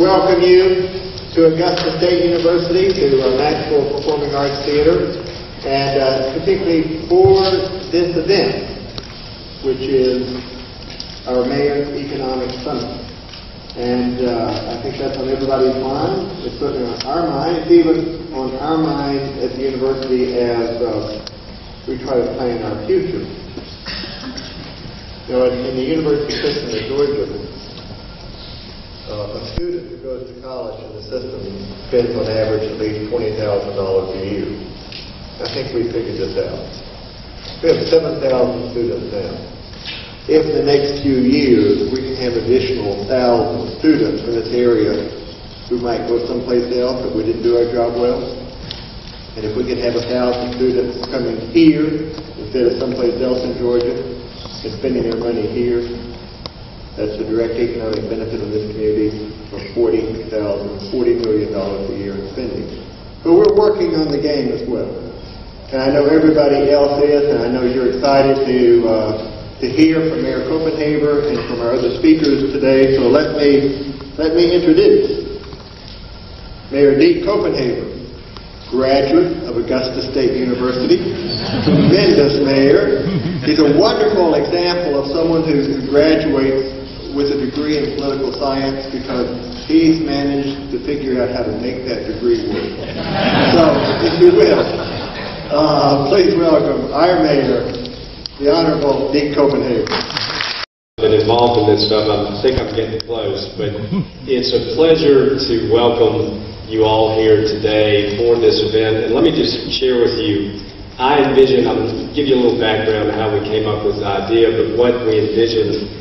welcome you to Augusta State University, to Maxwell Performing Arts Theater, and particularly for this event, which is our Mayor's Economic Summit. And I think that's on everybody's mind. It's certainly on our mind. It's even on our mind at the university as we try to plan our future. You know, in the university system of Georgia, a student who goes to college in the system spends on average at least $20,000 a year. I think we figured this out. We have 7,000 students now. If in the next few years we can have additional 1,000 students from this area who might go someplace else if we didn't do our job well, and if we could have 1,000 students coming here instead of someplace else in Georgia and spending their money here, that's a direct economic benefit of this community of $40 million a year in spending. But we're working on the game as well. And I know everybody else is, and I know you're excited to hear from Mayor Copenhaver and from our other speakers today. So let me introduce Mayor Deke Copenhaver, graduate of Augusta State University, tremendous mayor. He's a wonderful example of someone who graduates with a degree in political science because he's managed to figure out how to make that degree work. So, if you will, please welcome our mayor, the Honorable Deke Copenhaver. I've been involved in this stuff. I think I'm getting close, but it's a pleasure to welcome you all here today for this event. And let me just share with you, I envision, I'll give you a little background on how we came up with the idea, but what we envisioned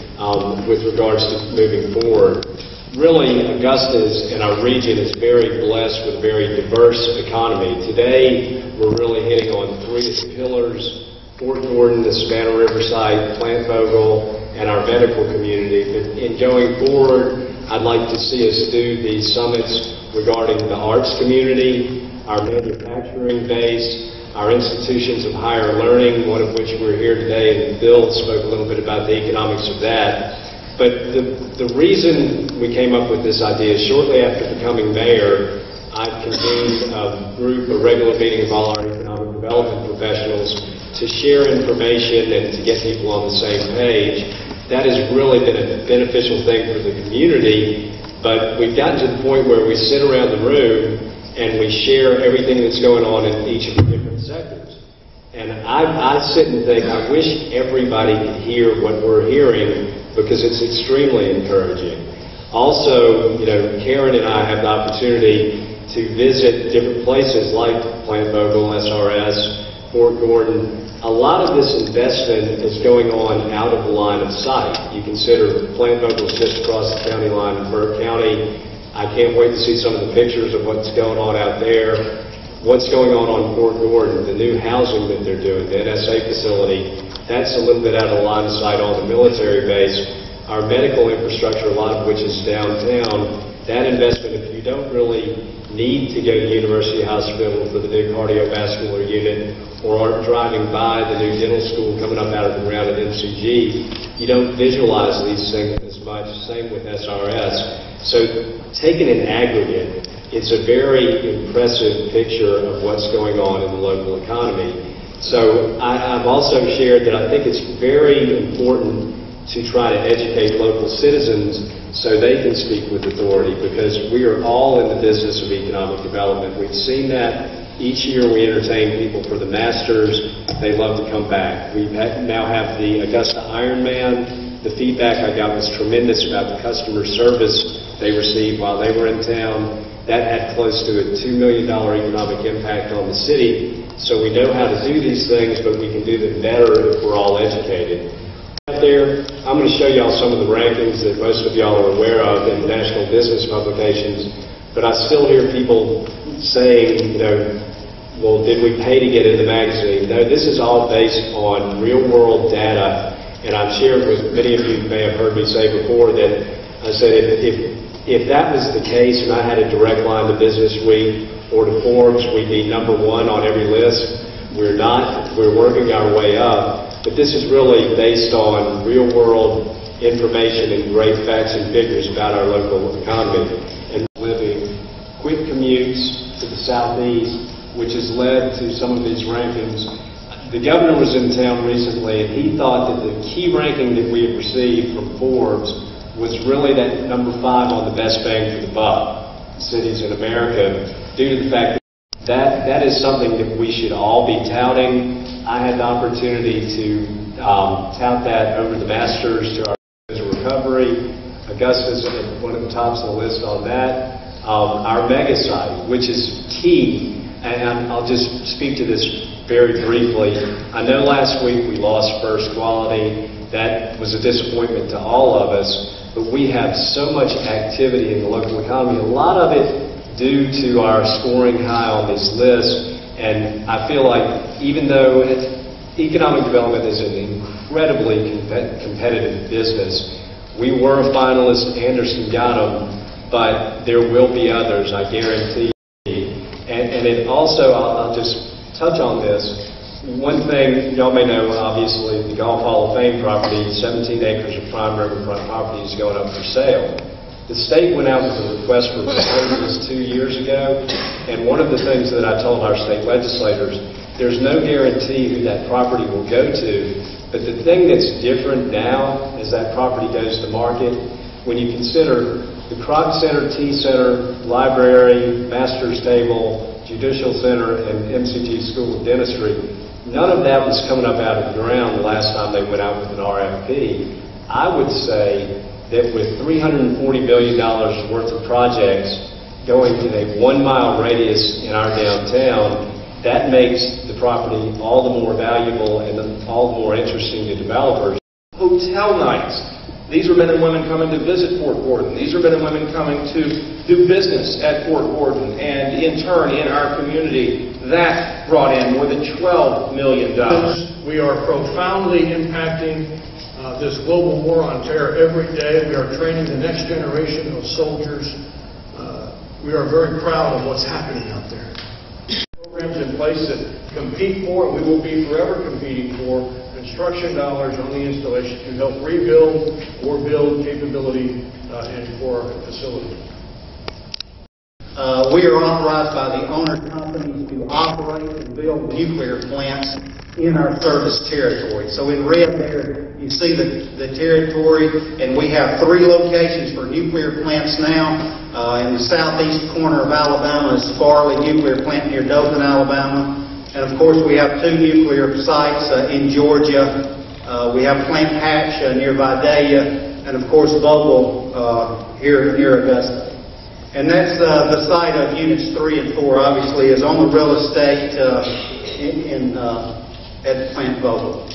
with regards to moving forward. Really, Augusta and our region is very blessed with a very diverse economy. Today, we're really hitting on three pillars: Fort Gordon, the Savannah River site, Plant Vogel, and our medical community. But in going forward, I'd like to see us do these summits regarding the arts community, our manufacturing base, our institutions of higher learning, one of which we're here today, and Bill spoke a little bit about the economics of that. But the reason we came up with this idea is shortly after becoming mayor, I convened a regular meeting of all our economic development professionals to share information and to get people on the same page. That has really been a beneficial thing for the community, but we've gotten to the point where we sit around the room and we share everything that's going on in each of the different sectors. And I sit and think, I wish everybody could hear what we're hearing because it's extremely encouraging. Also, you know, Karen and I have the opportunity to visit different places like Plant Vogel, SRS, Fort Gordon. A lot of this investment is going on out of the line of sight. You consider Plant Vogel just across the county line in Burke County. I can't wait to see some of the pictures of what's going on out there. What's going on Fort Gordon, the new housing that they're doing, the NSA facility, that's a little bit out of the line of sight on the military base. Our medical infrastructure, a lot of which is downtown, that investment, if you don't really need to go to University Hospital for the new cardiovascular unit or aren't driving by the new dental school coming up out of the ground at MCG, you don't visualize these things as much. Same with SRS. So taken in aggregate, it's a very impressive picture of what's going on in the local economy. So I've also shared that I think it's very important to try to educate local citizens so they can speak with authority, because we are all in the business of economic development. We've seen that. Each year we entertain people for the Masters. They love to come back. We now have the Augusta Ironman. The feedback I got was tremendous about the customer service they received while they were in town. That had close to a $2 million economic impact on the city. So we know how to do these things, but we can do them better if we're all educated. Out there, I'm going to show y'all some of the rankings that most of y'all are aware of in national business publications, but I still hear people saying, you know, well, did we pay to get in the magazine? No, this is all based on real-world data, and I've shared with many of you may have heard me say before that I said if that was the case and I had a direct line to Business Week or to Forbes, we'd be #1 on every list. We're not. We're working our way up. But this is really based on real-world information and great facts and figures about our local economy. And living, quick commutes to the southeast, which has led to some of these rankings. The governor was in town recently, and he thought that the key ranking that we had received from Forbes was really that number 5 on the best bang for the buck cities in America, due to the fact that that is something that we should all be touting. I had the opportunity to tout that over the Masters to our recovery. Augusta is one of the tops of the list on that. Our mega site, which is key, and I'll just speak to this very briefly. I know last week we lost First Quality. That was a disappointment to all of us, but we have so much activity in the local economy, a lot of it due to our scoring high on these lists. And I feel like even though economic development is an incredibly competitive business, we were a finalist, Anderson got them, but there will be others, I guarantee. And it also, I'll just touch on this. One thing y'all may know, obviously, the Golf Hall of Fame property, 17 acres of prime riverfront property is going up for sale. The state went out with a request for proposals 2 years ago, and one of the things that I told our state legislators, there's no guarantee who that property will go to, but the thing that's different now as that property goes to market, when you consider the Kroc Center, Tea Center, Library, Master's Table, Judicial Center, and MCT School of Dentistry, none of that was coming up out of the ground the last time they went out with an RFP. I would say that with $340 million worth of projects going in a 1-mile radius in our downtown, that makes the property all the more valuable and all the more interesting to developers. Hotel nights. These are men and women coming to visit Fort Gordon. These are men and women coming to do business at Fort Gordon. And in turn, in our community, that brought in more than $12 million. We are profoundly impacting this global war on terror every day. We are training the next generation of soldiers. We are very proud of what's happening out there. Programs in place that compete for, and we will be forever competing for, construction dollars on the installation to help rebuild or build capability in core facilities. We are authorized by the owner companies to operate and build nuclear plants in our service territory. So in red there, you see the territory, and we have 3 locations for nuclear plants now. In the southeast corner of Alabama is Farley Nuclear Plant near Dothan, Alabama. And of course, we have 2 nuclear sites in Georgia. We have Plant Hatch near Vidalia, and of course, Vogel here near Augusta. And that's the site of units 3 and 4. Obviously, is on the real estate at Plant Vogel.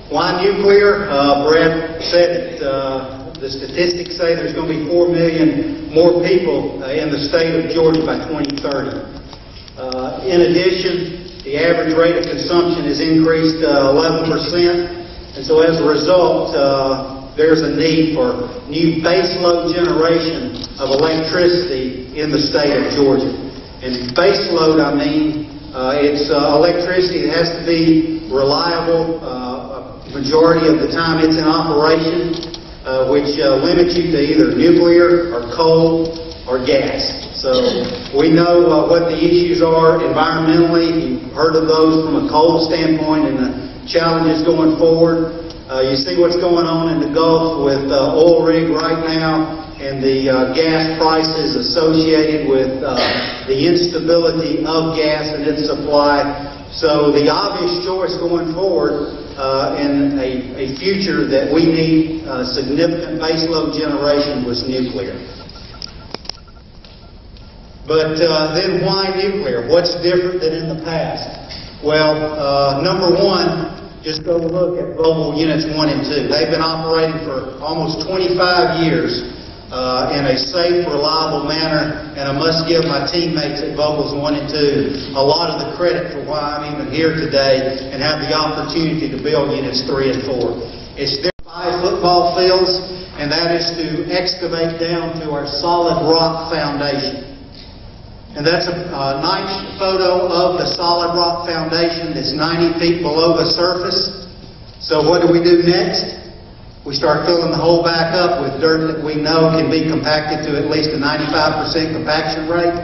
Why nuclear? Brad said the statistics say there's going to be 4 million more people in the state of Georgia by 2030. In addition, the average rate of consumption has increased 11%, and so as a result, there's a need for new baseload generation of electricity in the state of Georgia. And baseload, I mean, it's electricity that has to be reliable majority of the time it's in operation, which limits you to either nuclear or coal or gas. So we know what the issues are environmentally. You've heard of those from a coal standpoint and the challenges going forward. You see what's going on in the Gulf with oil rig right now and the gas prices associated with the instability of gas and its supply. So the obvious choice going forward in a future that we need significant baseload generation was nuclear. But then why nuclear? What's different than in the past? Well, number one, just go look at Vogel Units 1 and 2. They've been operating for almost 25 years in a safe, reliable manner, and I must give my teammates at Vogels 1 and 2 a lot of the credit for why I'm even here today and have the opportunity to build Units 3 and 4. It's their 5 football fields, and that is to excavate down to our solid rock foundation. And that's a nice photo of the solid rock foundation that's 90 feet below the surface. So what do we do next? We start filling the hole back up with dirt that we know can be compacted to at least a 95% compaction rate.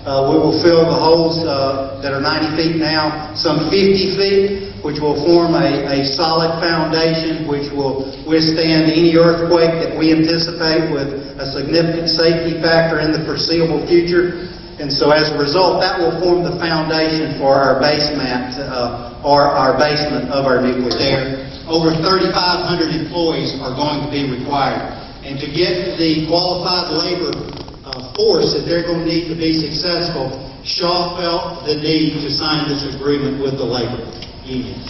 We will fill the holes that are 90 feet now, some 50 feet, which will form a solid foundation which will withstand any earthquake that we anticipate with a significant safety factor in the foreseeable future. And so as a result, that will form the foundation for our basement or our basement of our nuclear there. Over 3,500 employees are going to be required. And to get the qualified labor force that they're going to need to be successful, Shaw felt the need to sign this agreement with the labor union.